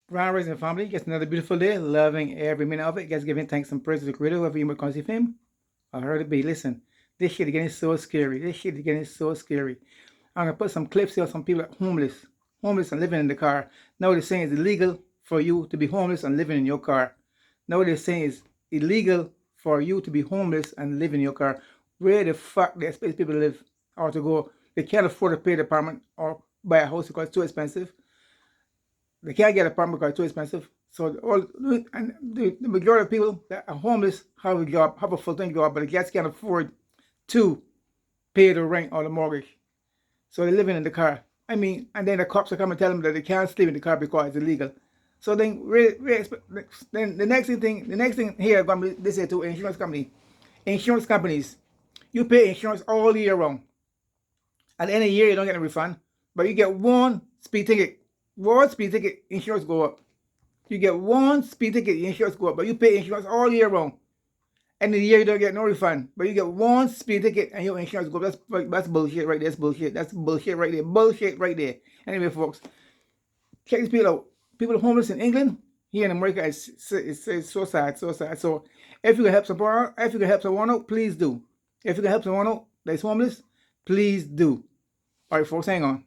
Ground raising family, just another beautiful day, loving every minute of it. Just giving thanks and praise to the Creator, whoever you might consider Him. I heard it be. Listen, this shit is getting so scary. This shit is getting so scary. I'm gonna put some clips here of some people homeless and living in the car. Now they're saying it's illegal for you to be homeless and living in your car. Now they're saying it's illegal for you to be homeless and live in your car. Where the fuck they expect people to live or to go? They can't afford to pay the apartment or buy a house because it's too expensive. They can't get an apartment because it's too expensive. So the majority of people that are homeless have a job, have a full-time job, but they just can't afford to pay the rent or the mortgage. So they're living in the car. I mean, and then the cops are coming and tell them that they can't sleep in the car because it's illegal. So then, then the next thing here, going to be this here to insurance companies, you pay insurance all year round. At the end of the year, you don't get a refund, but you get one speed ticket. One speed ticket, insurance go up. You get one speed ticket, insurance go up, but you pay insurance all year round. And in the year you don't get no refund, but you get one speed ticket and your insurance go up. That's bullshit right there. That's bullshit. That's bullshit right there. Bullshit right there. Anyway, folks, check these people out. People homeless in England, here in America, it's so sad, so sad. So if you can help someone out, please do. If you can help someone out that's homeless, please do. All right, folks, hang on.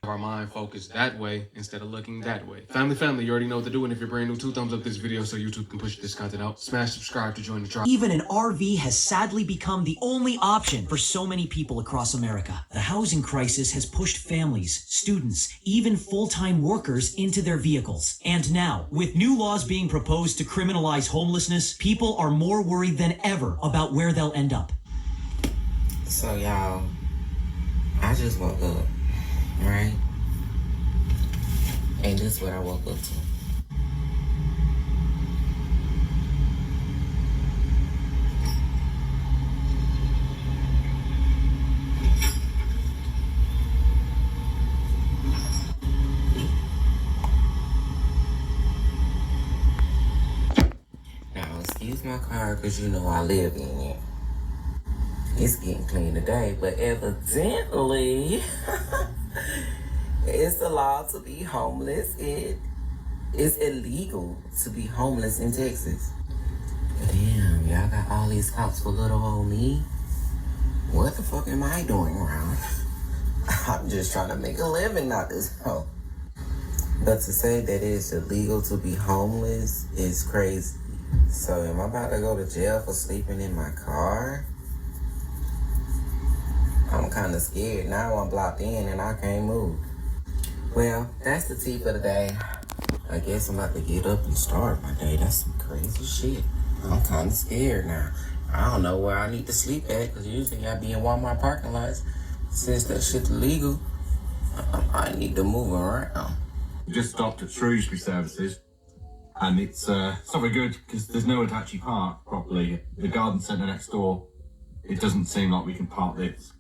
Our mind focused that way instead of looking that way. Family, you already know what to do. And if you're brand new, 2 thumbs up this video so YouTube can push this content out. Smash subscribe to join the tribe. Even an RV has sadly become the only option for so many people across America. The housing crisis has pushed families, students, even full-time workers into their vehicles. And now, with new laws being proposed to criminalize homelessness, people are more worried than ever about where they'll end up. So y'all, I just woke up, right? And this is what I woke up to. Now, excuse my car, because you know I live in it. It's getting clean today, but evidently, it's the law to be homeless. It is illegal to be homeless in Texas. Damn, y'all got all these cops for little old me. What the fuck am I doing around? I'm just trying to make a living out this hole. But to say that it's illegal to be homeless is crazy. So am I about to go to jail for sleeping in my car? I'm kind of scared. Now I'm blocked in and I can't move. Well, that's the tea for the day. I guess I'm about to get up and start my day. That's some crazy shit. I'm kind of scared now. I don't know where I need to sleep at, because usually I be in Walmart parking lots. Since that shit's illegal, I need to move around. We just stopped at Shrewsbury Services, and it's not very good because there's nowhere to actually park properly. The garden centre next door, it doesn't seem like we can park this.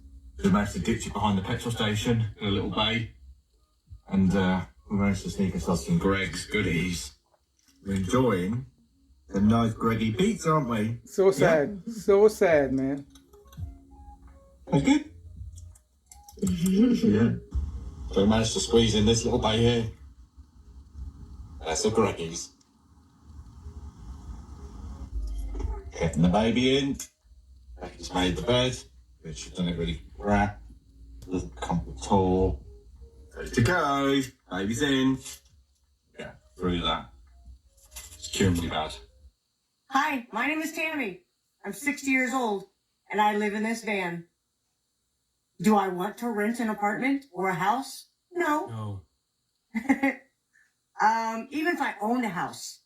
We managed to ditch it behind the petrol station in a little bay, and we managed to sneak ourselves some Greg's goodies. We're enjoying the nice Greggy pizza, aren't we? So sad. Yeah. So sad, man. That's good. Yeah. So we managed to squeeze in this little bay here. That's the Greggies. Getting the baby in. Becky's made the bed, which she's done it really crap. Doesn't come at all. Ready to go. Baby's in. Yeah, through that. It's extremely bad. Hi, my name is Tammy. I'm 60 years old, and I live in this van. Do I want to rent an apartment or a house? No. Even if I owned a house,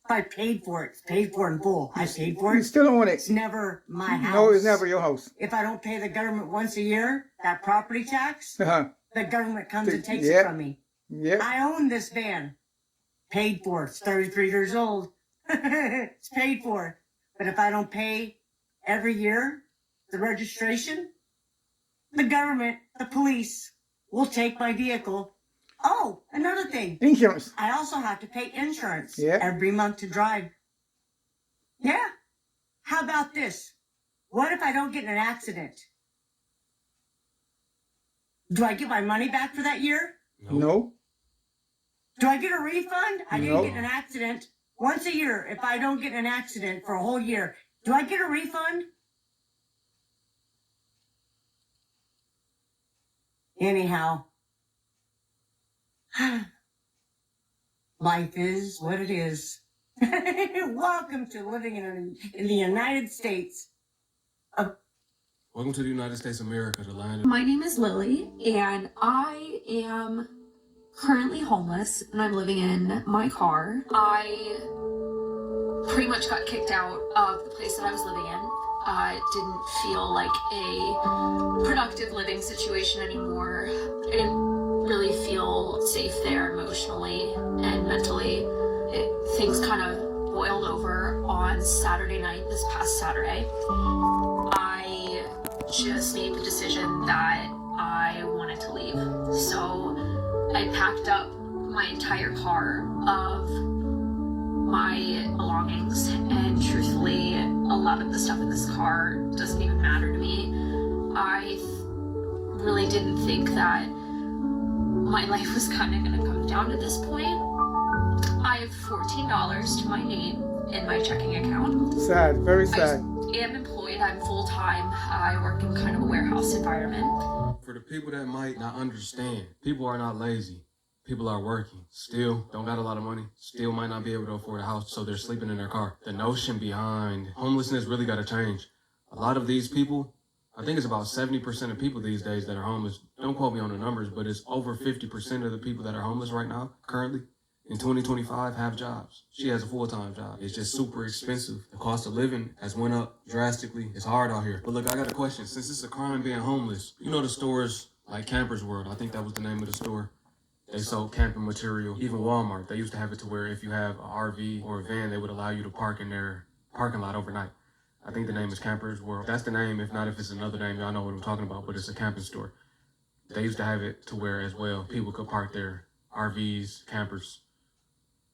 if I paid for it, it's paid for in full. I paid for it. You still don't want it. It's never my house. No, it's never your house. If I don't pay the government once a year, that property tax, the government comes and takes it from me. Yep. I own this van. Paid for it. It's 33 years old. It's paid for. But if I don't pay every year the registration, the government, the police, will take my vehicle. Oh, another thing. Insurance. I also have to pay insurance Yeah. every month to drive. Yeah. How about this? What if I don't get in an accident? Do I get my money back for that year? No. Do I get a refund? I didn't Nope. get in an accident. Once a year, if I don't get in an accident for a whole year, do I get a refund? Anyhow, life is what it is. Welcome to living in the United States. Welcome to the United States of America, the land of... My name is Lily, and I am currently homeless, and I'm living in my car. I pretty much got kicked out of the place that I was living in. It didn't feel like a productive living situation anymore. I didn't really feel safe there emotionally and mentally. Things kind of boiled over on Saturday night, this past Saturday. I just made the decision that I wanted to leave. So I packed up my entire car of my belongings, and truthfully, a lot of the stuff in this car doesn't even matter to me. I really didn't think that my life was kind of going to come down to this point. I have $14 to my name in my checking account. Sad, very sad. I am employed. I'm full-time. I work in kind of a warehouse environment. For the people that might not understand, people are not lazy. People are working, still don't got a lot of money, still might not be able to afford a house, so they're sleeping in their car. The notion behind homelessness really got to change. A lot of these people, I think it's about 70% of people these days that are homeless. Don't quote me on the numbers, but it's over 50% of the people that are homeless right now, currently, in 2025, have jobs. She has a full-time job. It's just super expensive. The cost of living has went up drastically. It's hard out here. But look, I got a question. Since it's a crime being homeless, you know the stores like Campers World, I think that was the name of the store. They sold camping material. Even Walmart, they used to have it to where if you have an RV or a van, they would allow you to park in their parking lot overnight. I think the name is Campers World. That's the name. If not, if it's another name, y'all know what I'm talking about, but it's a camping store. They used to have it to where as well, people could park their RVs, campers,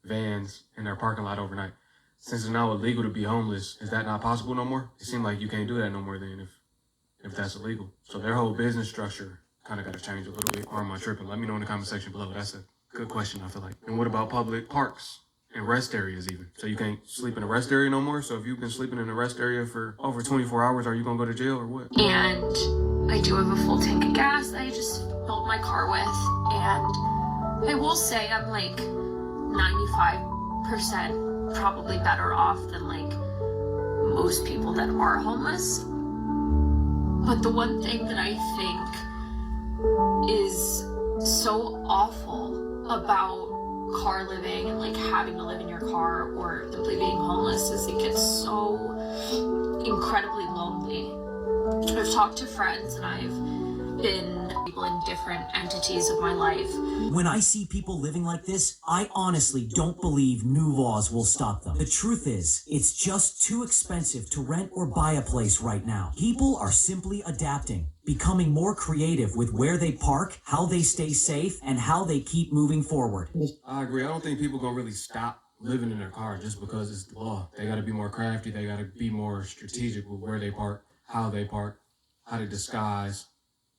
vans in their parking lot overnight. Since it's now illegal to be homeless, is that not possible no more? It seems like you can't do that no more then if that's illegal. So their whole business structure kind of got to change a little bit. Or am I tripping? Let me know in the comment section below. That's a good question, I feel like. And what about public parks and rest areas even? So you can't sleep in a rest area no more? So if you've been sleeping in a rest area for over 24 hours, are you going to go to jail or what? And I do have a full tank of gas that I just filled my car with. And I will say I'm like 95% probably better off than like most people that are homeless. But the one thing that I think is so awful about car living and like having to live in your car or simply being homeless is it gets so incredibly lonely. I've talked to friends and I've been people in different entities of my life. When I see people living like this, I honestly don't believe new laws will stop them. The truth is, it's just too expensive to rent or buy a place right now. People are simply adapting, becoming more creative with where they park, how they stay safe, and how they keep moving forward. I agree. I don't think people gonna really stop living in their car just because it's the law. They gotta be more crafty. They gotta be more strategic with where they park, how to disguise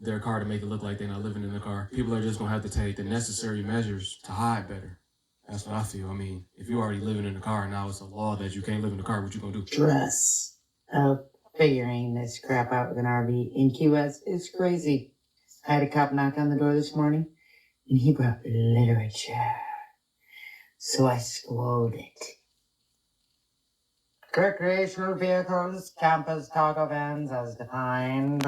their car to make it look like they're not living in the car. People are just gonna have to take the necessary measures to hide better. That's what I feel. I mean, if you're already living in the car and now it's a law that you can't live in the car, what you gonna do? Stress of figuring this crap out with an RV in Key West is crazy. I had a cop knock on the door this morning, and he brought literature. So I swallowed it. Recreational vehicles, campers, cargo vans as defined.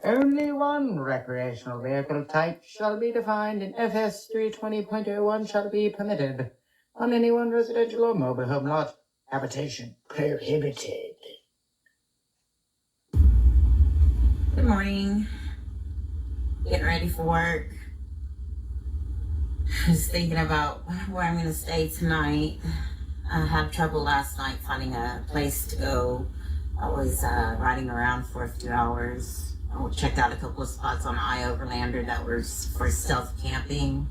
Only one recreational vehicle type shall be defined, and FS 320.01 shall be permitted on any one residential or mobile home lot. Habitation prohibited. Good morning. Getting ready for work. Just thinking about where I'm going to stay tonight. I had trouble last night finding a place to go. I was riding around for a few hours. I checked out a couple of spots on iOverlander that were for stealth camping,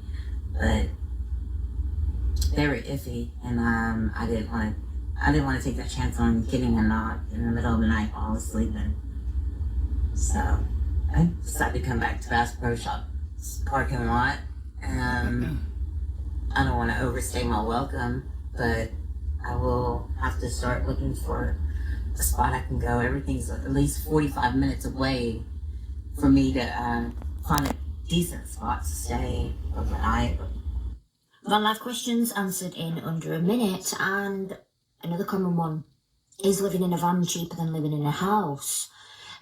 but they were iffy, and I didn't want to take that chance on getting a knock in the middle of the night while I was sleeping. So I decided to come back to Bass Pro Shop's parking lot. I don't want to overstay my welcome, but I will have to start looking for a spot I can go. Everything's at least 45 minutes away for me to find a decent spot to stay overnight. Van life questions answered in under a minute, and another common one. Is living in a van cheaper than living in a house?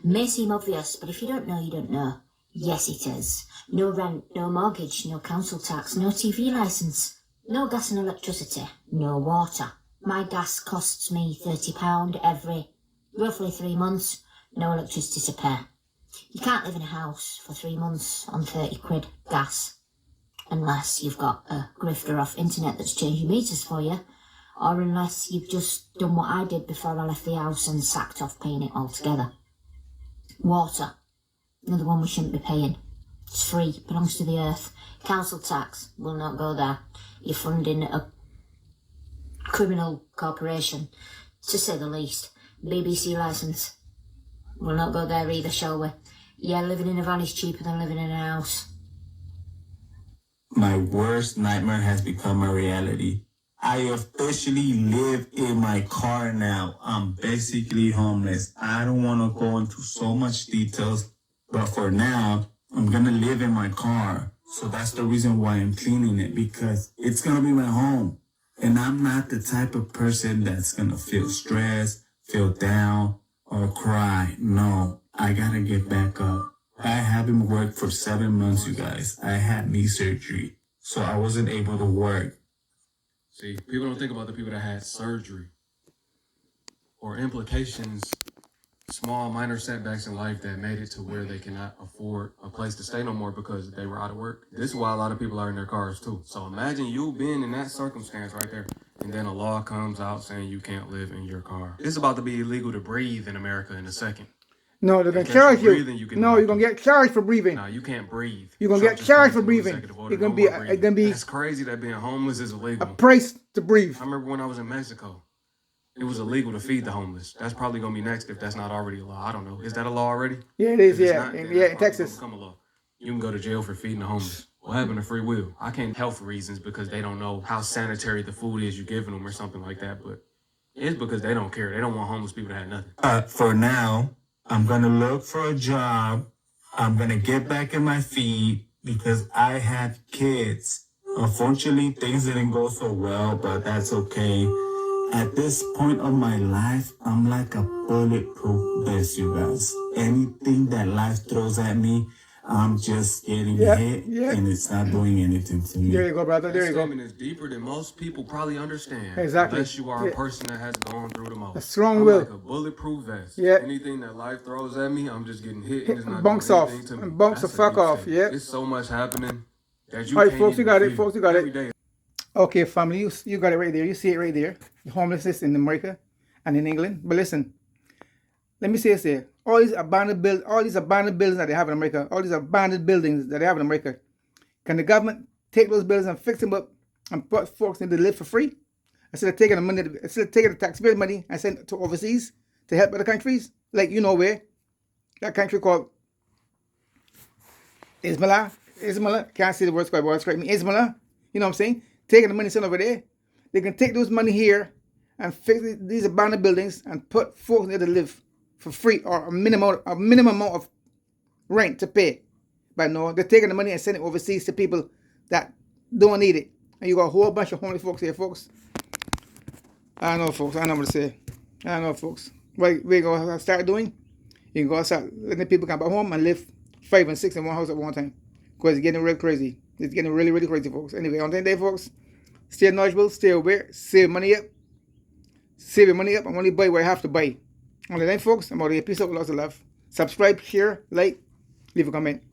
May seem obvious, but if you don't know, you don't know. Yes, it is. No rent, no mortgage, no council tax, no TV licence, no gas and electricity, no water. My gas costs me £30 every roughly 3 months, no electricity to pay. You can't live in a house for 3 months on 30 quid gas, unless you've got a grifter off internet that's changing meters for you, or unless you've just done what I did before I left the house and sacked off paying it altogether. Water, another one we shouldn't be paying. It's free, belongs to the earth. Council tax will not go there. You're funding a criminal corporation, to say the least. BBC licence will not go there either, shall we? Yeah, living in a van is cheaper than living in a house. My worst nightmare has become a reality. I officially live in my car now. I'm basically homeless. I don't want to go into so much details, but for now, I'm going to live in my car. So that's the reason why I'm cleaning it, because it's going to be my home. And I'm not the type of person that's going to feel stressed, feel down, or cry. No, I got to get back up. I haven't worked for 7 months, you guys. I had knee surgery, so I wasn't able to work. See, people don't think about the people that had surgery or implications, small, minor setbacks in life that made it to where they cannot afford a place to stay no more because they were out of work. This is why a lot of people are in their cars too. So imagine you being in that circumstance right there, and then a law comes out saying you can't live in your car. It's about to be illegal to breathe in America in a second. No, they're going to In case charge you're you. breathing, you can No, knock you're going to get charged for breathing. No, you can't breathe. You're going to Trump get just charged passed for an breathing. executive order, It's going no to be, more it's breathing. going to be That's crazy that being homeless is a illegal. price to breathe. I remember when I was in Mexico, it was illegal to feed the homeless. That's probably going to be next if that's not already a law. I don't know. Is that a law already? Yeah, it is, If it's yeah. not, then Yeah, that's in probably Texas. gonna become a law. You can go to jail for feeding the homeless. What happened to free will? I can't help for reasons because they don't know how sanitary the food is you're giving them or something like that, but it's because they don't care. They don't want homeless people to have nothing. For now, I'm going to look for a job. I'm going to get back on my feet because I have kids. Unfortunately, things didn't go so well, but that's okay. At this point of my life, I'm like a bulletproof vest, you guys. Anything that life throws at me, I'm just getting hit, and it's not doing anything to me. There you go, brother. There That you go. statement is deeper than most people probably understand. Exactly. Unless you are a person that has gone through the most. A strong I'm will. like a bulletproof vest. Yeah. Anything that life throws at me, I'm just getting hit and it's not Bunks doing off. anything to me. And bunks That's the fuck a deep off. statement. Yeah. There's so much happening that you All right, can't folks, you even got it. feel Folks, you got every it. day. Okay, family, you got it right there. You see it right there. The homelessness in America and in England. But listen, let me say this here. All these abandoned buildings that they have in America, all these abandoned buildings that they have in America, can the government take those buildings and fix them up and put folks in to live for free? Instead of taking the money, instead of taking the taxpayer money and sending it to overseas to help other countries, like you know where, that country called Ismaila, can't say the words correct me, Ismaila, you know what I'm saying? Taking the money sent over there. They can take those money here and fix these abandoned buildings and put folks there to live for free or a minimum amount of rent to pay. But no, they're taking the money and sending it overseas to people that don't need it. And you got a whole bunch of homeless folks here, folks. I don't know, folks. I don't know what to say. I don't know, folks. What we're going to start doing, you can go start letting people come back home and live 5 and 6 in one house at one time. Because it's getting real crazy. It's getting really, really crazy, folks. Anyway, on today, folks, stay knowledgeable, stay aware, save money up. Save your money up and only buy what you have to buy. On the night, folks, I'm out of here. Peace out, lots of love. Subscribe, share, like, leave a comment.